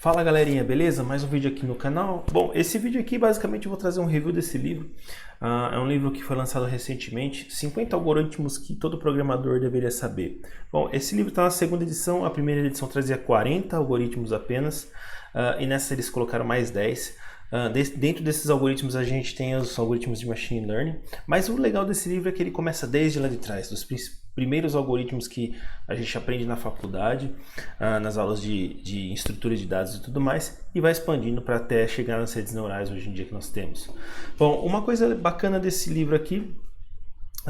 Fala galerinha, beleza? Mais um vídeo aqui no canal. Bom, esse vídeo aqui basicamente eu vou trazer um review desse livro. É um livro que foi lançado recentemente, 50 algoritmos que todo programador deveria saber. Bom, esse livro está na segunda edição, a primeira edição trazia 40 algoritmos apenas, e nessa eles colocaram mais 10. Dentro desses algoritmos a gente tem os algoritmos de Machine Learning, mas o legal desse livro é que ele começa desde lá de trás, dos primeiros algoritmos que a gente aprende na faculdade, nas aulas de estrutura de dados e tudo mais, e vai expandindo para até chegar nas redes neurais hoje em dia que nós temos. Bom, uma coisa bacana desse livro aqui,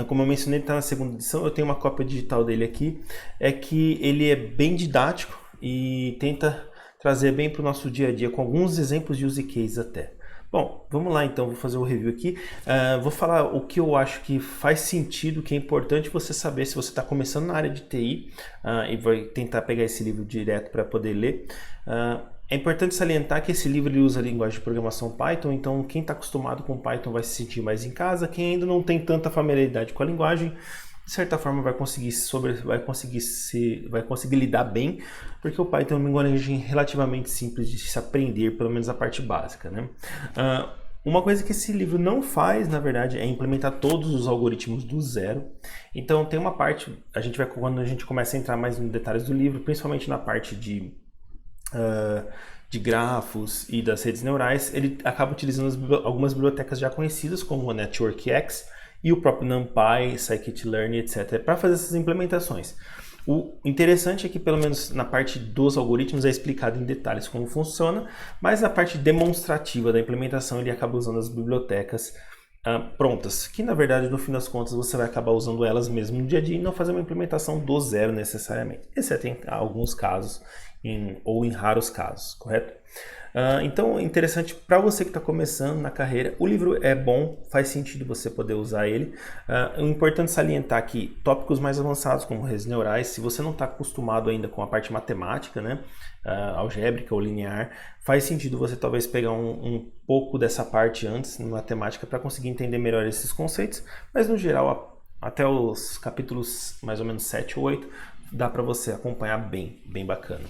como eu mencionei, ele está na segunda edição, eu tenho uma cópia digital dele aqui, é que ele é bem didático e tenta trazer bem para o nosso dia a dia, com alguns exemplos de use cases até. Bom, vamos lá então, vou fazer o review aqui. Vou falar o que eu acho que faz sentido, que é importante você saber se você está começando na área de TI e vai tentar pegar esse livro direto para poder ler. É importante salientar que esse livro ele usa a linguagem de programação Python, então quem está acostumado com Python vai se sentir mais em casa, quem ainda não tem tanta familiaridade com a linguagem, de certa forma vai conseguir lidar bem, porque o Python é uma linguagem relativamente simples de se aprender, pelo menos a parte básica, né? Uma coisa que esse livro não faz, na verdade, é implementar todos os algoritmos do zero. Então tem uma parte, quando a gente começa a entrar mais nos detalhes do livro, principalmente na parte de grafos e das redes neurais, ele acaba utilizando algumas bibliotecas já conhecidas, como a NetworkX, e o próprio NumPy, Scikit-learn, etc., para fazer essas implementações. O interessante é que, pelo menos na parte dos algoritmos, é explicado em detalhes como funciona, mas na parte demonstrativa da implementação, ele acaba usando as bibliotecas prontas, que na verdade, no fim das contas, você vai acabar usando elas mesmo no dia a dia e não fazer uma implementação do zero necessariamente, exceto em alguns casos, ou em raros casos, correto? Então, interessante para você que está começando na carreira, o livro é bom, faz sentido você poder usar ele. É importante salientar que tópicos mais avançados, como redes neurais, se você não está acostumado ainda com a parte matemática, né, algébrica ou linear, faz sentido você talvez pegar um pouco dessa parte antes, na matemática, para conseguir entender melhor esses conceitos, mas no geral, até os capítulos mais ou menos 7 ou 8, dá para você acompanhar bem bacana,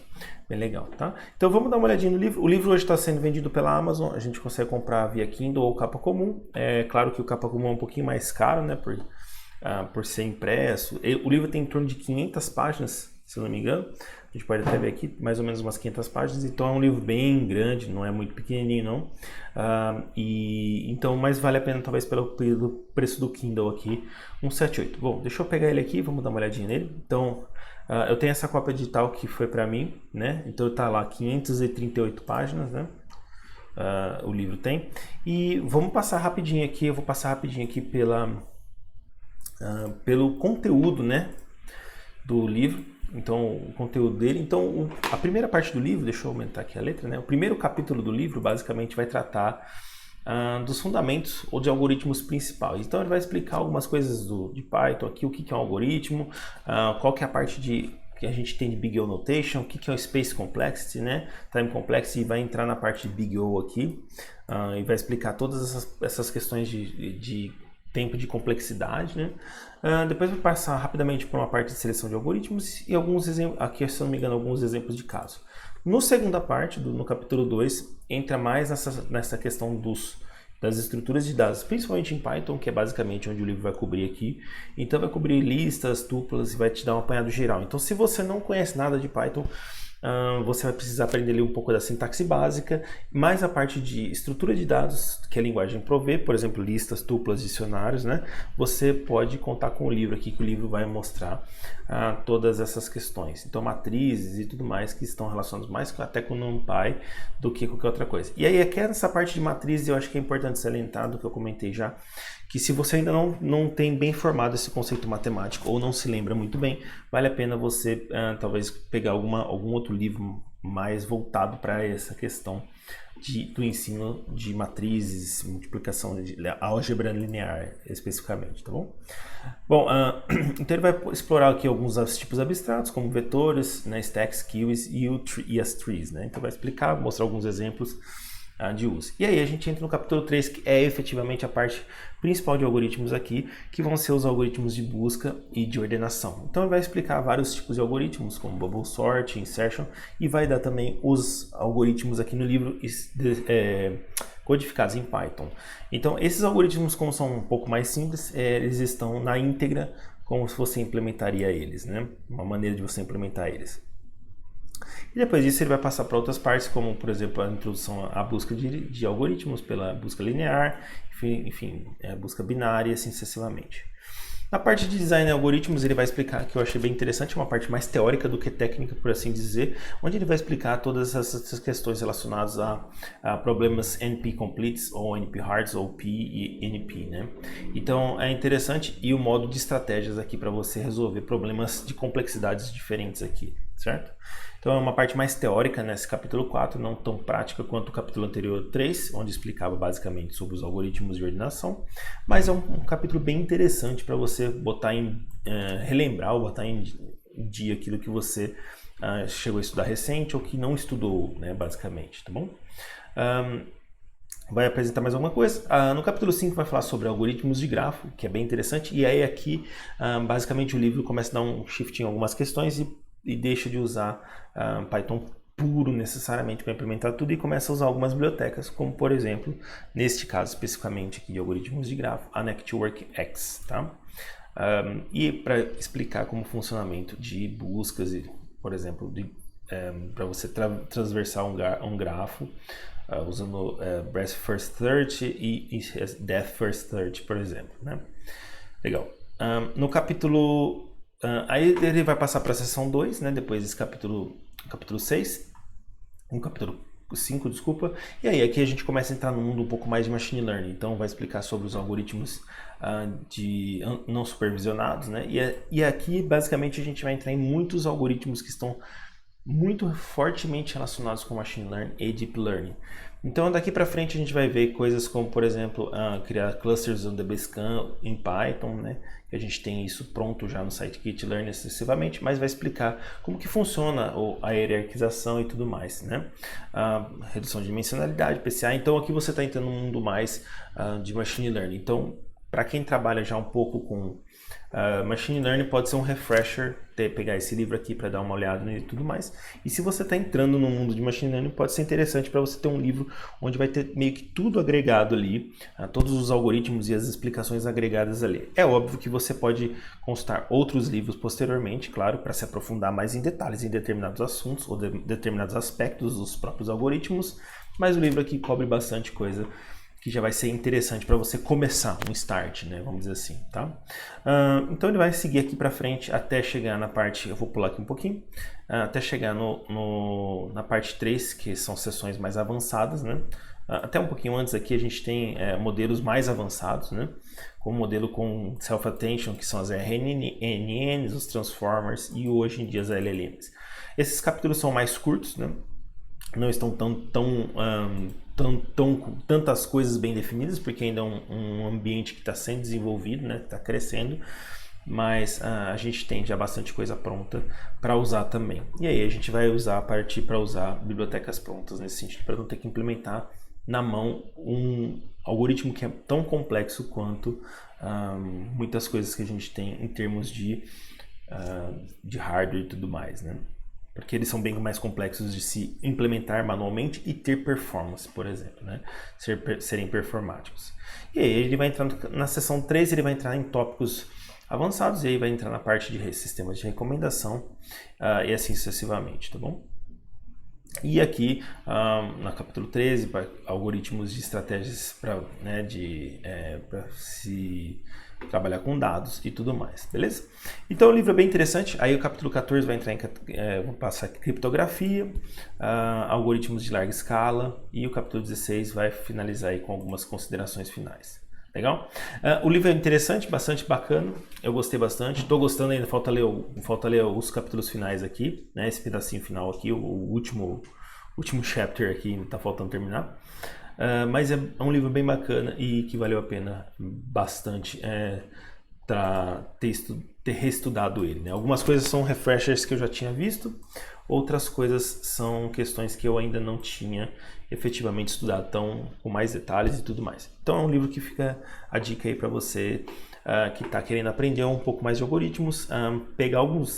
bem legal, tá? Então vamos dar uma olhadinha no livro. O livro hoje está sendo vendido pela Amazon, a gente consegue comprar via Kindle ou capa comum. É claro que o capa comum é um pouquinho mais caro, né, por ser impresso. O livro tem em torno de 500 páginas, se eu não me engano. A gente pode até ver aqui, mais ou menos umas 500 páginas, então é um livro bem grande, não é muito pequenininho não. Então, mas vale a pena talvez pelo preço do Kindle aqui, 178. Bom, deixa eu pegar ele aqui, vamos dar uma olhadinha nele. Então, eu tenho essa cópia digital que foi para mim, né? Então tá lá 538 páginas, né? O livro tem. E vamos passar rapidinho aqui, eu vou passar rapidinho aqui pelo conteúdo, né, do livro. Então, o conteúdo dele. Então, a primeira parte do livro, deixa eu aumentar aqui a letra, né? O primeiro capítulo do livro basicamente vai tratar dos fundamentos ou de algoritmos principais. Então ele vai explicar algumas coisas de Python aqui, o que é um algoritmo, qual que é a parte que a gente tem de Big O Notation, o que é o Space Complexity, né? Time Complexity, e vai entrar na parte de Big O aqui, e vai explicar todas essas questões de tempo de complexidade, né? Depois vou passar rapidamente por uma parte de seleção de algoritmos e alguns exemplos, aqui se não me engano, alguns exemplos de caso. No segunda parte, no capítulo 2, entra mais nessa questão das estruturas de dados, principalmente em Python, que é basicamente onde o livro vai cobrir aqui. Então vai cobrir listas, tuplas e vai te dar um apanhado geral. Então se você não conhece nada de Python, você vai precisar aprender ali um pouco da sintaxe básica, mais a parte de estrutura de dados, que é a linguagem Provê, por exemplo, listas, tuplas, dicionários, né? Você pode contar com o livro aqui, que o livro vai mostrar todas essas questões. Então, matrizes e tudo mais que estão relacionados mais até com o NumPy do que qualquer outra coisa. E aí, aqui nessa parte de matrizes, eu acho que é importante salientar, do que eu comentei já, que se você ainda não tem bem formado esse conceito matemático ou não se lembra muito bem, vale a pena você talvez pegar algum outro livro mais voltado para essa questão do ensino de matrizes, multiplicação de álgebra linear especificamente, tá bom? Bom, então ele vai explorar aqui alguns tipos abstratos, como vetores, né, stacks, queues e as trees, né? Então vai explicar, mostrar alguns exemplos de uso. E aí a gente entra no capítulo 3, que é efetivamente a parte principal de algoritmos aqui, que vão ser os algoritmos de busca e de ordenação. Então ele vai explicar vários tipos de algoritmos, como bubble sort, insertion, e vai dar também os algoritmos aqui no livro codificados em Python. Então esses algoritmos, como são um pouco mais simples, eles estão na íntegra, como se você implementaria eles, né? Uma maneira de você implementar eles. E depois disso ele vai passar para outras partes, como por exemplo a introdução à busca de algoritmos pela busca linear, enfim, busca binária e assim sucessivamente. Na parte de design de algoritmos ele vai explicar, que eu achei bem interessante, uma parte mais teórica do que técnica, por assim dizer, onde ele vai explicar todas essas questões relacionadas a problemas NP-completes ou NP-hards ou P e NP, né? Então é interessante, e o modo de estratégias aqui para você resolver problemas de complexidades diferentes aqui, certo? Então é uma parte mais teórica nesse capítulo 4, não tão prática quanto o capítulo anterior 3, onde explicava basicamente sobre os algoritmos de ordenação, mas é um capítulo bem interessante para você botar relembrar ou botar em dia aquilo que você chegou a estudar recente ou que não estudou, né, basicamente, tá bom? Vai apresentar mais alguma coisa. No capítulo 5 vai falar sobre algoritmos de grafo, que é bem interessante, e aí aqui basicamente o livro começa a dar um shift em algumas questões e deixa de usar Python puro necessariamente para implementar tudo e começa a usar algumas bibliotecas, como por exemplo, neste caso especificamente aqui de algoritmos de grafo, a NectWorkX, tá? E para explicar como o funcionamento de buscas, por exemplo, para você transversar um grafo, usando Breadth First Search e Depth First Search, por exemplo, né? Legal. No capítulo aí ele vai passar para a seção 2, né? Depois desse capítulo 6, um capítulo 5, desculpa. E aí aqui a gente começa a entrar no mundo um pouco mais de machine learning. Então vai explicar sobre os algoritmos não supervisionados, né? E aqui basicamente a gente vai entrar em muitos algoritmos que estão muito fortemente relacionados com machine learning e deep learning. Então daqui para frente a gente vai ver coisas como, por exemplo, criar clusters on the Basecamp em Python, né? Que a gente tem isso pronto já no scikit-learn excessivamente, mas vai explicar como que funciona a hierarquização e tudo mais, né? Redução de dimensionalidade, PCA. Então aqui você está entrando num mundo mais de machine learning. Então, para quem trabalha já um pouco com machine learning, pode ser um refresher pegar esse livro aqui para dar uma olhada e tudo mais. E se você está entrando no mundo de machine learning, pode ser interessante para você ter um livro onde vai ter meio que tudo agregado ali, todos os algoritmos e as explicações agregadas ali. É óbvio que você pode consultar outros livros posteriormente, claro, para se aprofundar mais em detalhes em determinados assuntos ou determinados aspectos dos próprios algoritmos, mas o livro aqui cobre bastante coisa que já vai ser interessante para você começar um start, né? Vamos dizer assim, tá? Então ele vai seguir aqui para frente até chegar na parte, eu vou pular aqui um pouquinho, até chegar na parte 3, que são sessões mais avançadas, né? Até um pouquinho antes aqui a gente tem modelos mais avançados, né? Como modelo com self-attention, que são as RNNs, os transformers e hoje em dia as LLMs. Esses capítulos são mais curtos, né? Não estão tantas coisas bem definidas, porque ainda é um ambiente que está sendo desenvolvido, né? Está crescendo, mas a gente tem já bastante coisa pronta para usar também. E aí a gente vai partir para usar bibliotecas prontas nesse sentido, para não ter que implementar na mão um algoritmo que é tão complexo quanto muitas coisas que a gente tem em termos de hardware e tudo mais, né? Porque eles são bem mais complexos de se implementar manualmente e ter performance, por exemplo, né? Serem performáticos. E aí ele vai entrar na seção 3, ele vai entrar em tópicos avançados e aí vai entrar na parte de sistemas de recomendação e assim sucessivamente, tá bom? E aqui, no capítulo 13, algoritmos de estratégias para se trabalhar com dados e tudo mais, beleza? Então o livro é bem interessante. Aí o capítulo 14 vai entrar vou passar criptografia, algoritmos de larga escala, e o capítulo 16 vai finalizar aí com algumas considerações finais. Legal? O livro é interessante, bastante bacana, eu gostei bastante, estou gostando ainda, falta ler os capítulos finais aqui, né? Esse pedacinho final aqui, o último chapter aqui, ainda está faltando terminar. Mas é um livro bem bacana e que valeu a pena bastante ter reestudado ele, né? Algumas coisas são refreshers que eu já tinha visto, outras coisas são questões que eu ainda não tinha efetivamente estudado tão com mais detalhes e tudo mais. Então é um livro que fica a dica aí para você que está querendo aprender um pouco mais de algoritmos,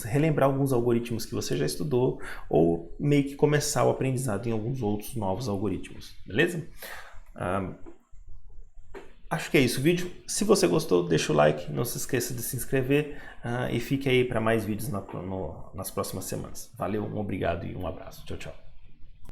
relembrar alguns algoritmos que você já estudou ou meio que começar o aprendizado em alguns outros novos algoritmos, beleza? Acho que é isso o vídeo. Se você gostou, deixa o like, não se esqueça de se inscrever e fique aí para mais vídeos nas próximas semanas. Valeu, um obrigado e um abraço. Tchau, tchau.